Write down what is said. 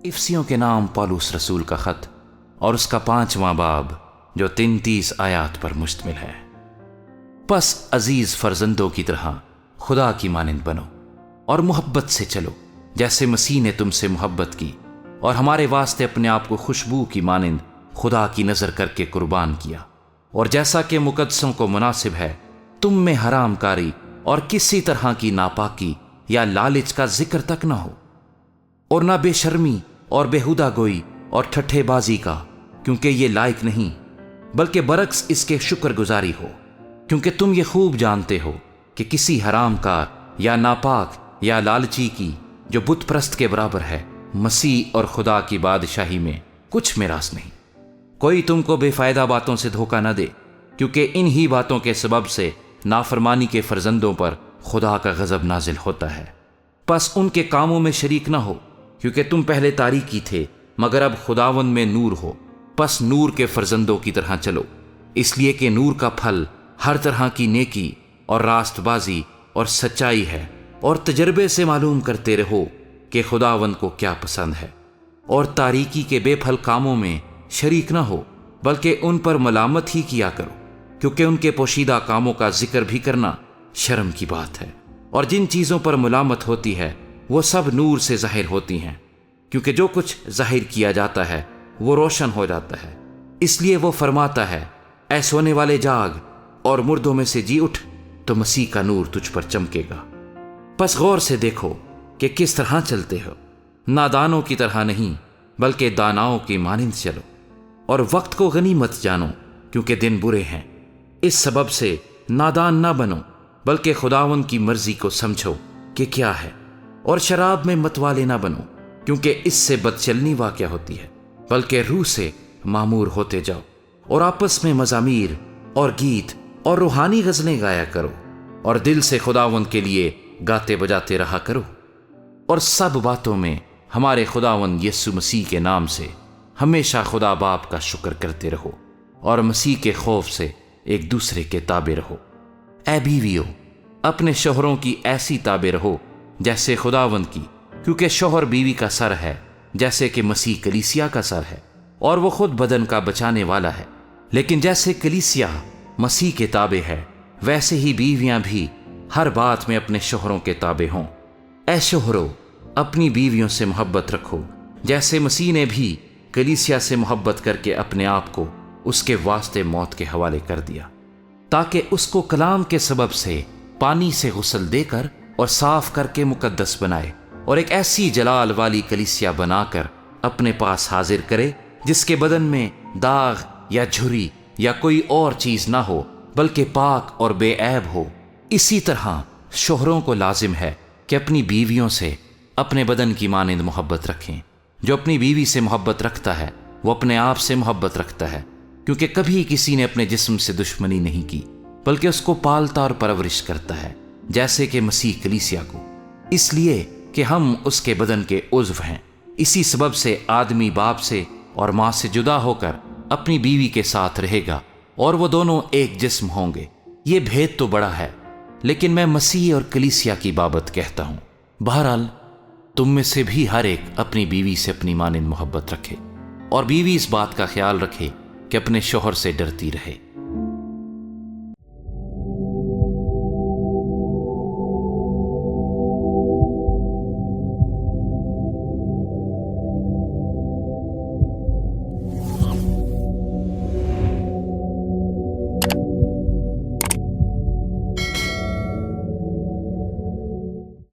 افسیوں کے نام پالوس رسول کا خط اور اس کا 5واں باب جو 33 آیات پر مشتمل ہے۔ پس عزیز فرزندوں کی طرح خدا کی مانند بنو اور محبت سے چلو جیسے مسیح نے تم سے محبت کی اور ہمارے واسطے اپنے آپ کو خوشبو کی مانند خدا کی نظر کر کے قربان کیا، اور جیسا کہ مقدسوں کو مناسب ہے تم میں حرام کاری اور کسی طرح کی ناپاکی یا لالچ کا ذکر تک نہ ہو، اور نہ بے شرمی اور بےہودہ گوئی اور ٹھٹھے بازی کا، کیونکہ یہ لائق نہیں، بلکہ برعکس اس کے شکر گزاری ہو، کیونکہ تم یہ خوب جانتے ہو کہ کسی حرام کار یا ناپاک یا لالچی کی جو بت پرست کے برابر ہے مسیح اور خدا کی بادشاہی میں کچھ میراث نہیں۔ کوئی تم کو بے فائدہ باتوں سے دھوکہ نہ دے، کیونکہ انہی باتوں کے سبب سے نافرمانی کے فرزندوں پر خدا کا غضب نازل ہوتا ہے۔ پس ان کے کاموں میں شریک نہ ہو، کیونکہ تم پہلے تاریکی تھے مگر اب خداوند میں نور ہو، پس نور کے فرزندوں کی طرح چلو، اس لیے کہ نور کا پھل ہر طرح کی نیکی اور راست بازی اور سچائی ہے، اور تجربے سے معلوم کرتے رہو کہ خداوند کو کیا پسند ہے، اور تاریکی کے بے پھل کاموں میں شریک نہ ہو بلکہ ان پر ملامت ہی کیا کرو، کیونکہ ان کے پوشیدہ کاموں کا ذکر بھی کرنا شرم کی بات ہے، اور جن چیزوں پر ملامت ہوتی ہے وہ سب نور سے ظاہر ہوتی ہیں، کیونکہ جو کچھ ظاہر کیا جاتا ہے وہ روشن ہو جاتا ہے۔ اس لیے وہ فرماتا ہے، اے سونے والے جاگ اور مردوں میں سے جی اٹھ، تو مسیح کا نور تجھ پر چمکے گا۔ پس غور سے دیکھو کہ کس طرح چلتے ہو، نادانوں کی طرح نہیں بلکہ داناؤں کی مانند چلو، اور وقت کو غنیمت جانو کیونکہ دن برے ہیں۔ اس سبب سے نادان نہ بنو بلکہ خداوند کی مرضی کو سمجھو کہ کیا ہے، اور شراب میں متوالے نہ بنو کیونکہ اس سے بدچلنی واقع ہوتی ہے، بلکہ روح سے معمور ہوتے جاؤ، اور آپس میں مزامیر اور گیت اور روحانی غزلیں گایا کرو، اور دل سے خداوند کے لیے گاتے بجاتے رہا کرو، اور سب باتوں میں ہمارے خداوند یسوع مسیح کے نام سے ہمیشہ خدا باپ کا شکر کرتے رہو، اور مسیح کے خوف سے ایک دوسرے کے تابع رہو۔ اے بیویو، اپنے شوہروں کی ایسی تابع رہو جیسے خداوند کی، کیونکہ شوہر بیوی کا سر ہے جیسے کہ مسیح کلیسیا کا سر ہے، اور وہ خود بدن کا بچانے والا ہے۔ لیکن جیسے کلیسیا مسیح کے تابع ہے ویسے ہی بیویاں بھی ہر بات میں اپنے شوہروں کے تابع ہوں۔ اے شوہرو، اپنی بیویوں سے محبت رکھو جیسے مسیح نے بھی کلیسیا سے محبت کر کے اپنے آپ کو اس کے واسطے موت کے حوالے کر دیا، تاکہ اس کو کلام کے سبب سے پانی سے غسل دے کر اور صاف کر کے مقدس بنائے، اور ایک ایسی جلال والی کلیسیا بنا کر اپنے پاس حاضر کرے جس کے بدن میں داغ یا جھری یا کوئی اور چیز نہ ہو بلکہ پاک اور بے عیب ہو۔ اسی طرح شوہروں کو لازم ہے کہ اپنی بیویوں سے اپنے بدن کی مانند محبت رکھیں۔ جو اپنی بیوی سے محبت رکھتا ہے وہ اپنے آپ سے محبت رکھتا ہے، کیونکہ کبھی کسی نے اپنے جسم سے دشمنی نہیں کی بلکہ اس کو پالتا اور پرورش کرتا ہے، جیسے کہ مسیح کلیسیا کو، اس لیے کہ ہم اس کے بدن کے عضو ہیں۔ اسی سبب سے آدمی باپ سے اور ماں سے جدا ہو کر اپنی بیوی کے ساتھ رہے گا، اور وہ دونوں ایک جسم ہوں گے۔ یہ بھید تو بڑا ہے، لیکن میں مسیح اور کلیسیا کی بابت کہتا ہوں۔ بہرحال تم میں سے بھی ہر ایک اپنی بیوی سے اپنی مانند محبت رکھے، اور بیوی اس بات کا خیال رکھے کہ اپنے شوہر سے ڈرتی رہے۔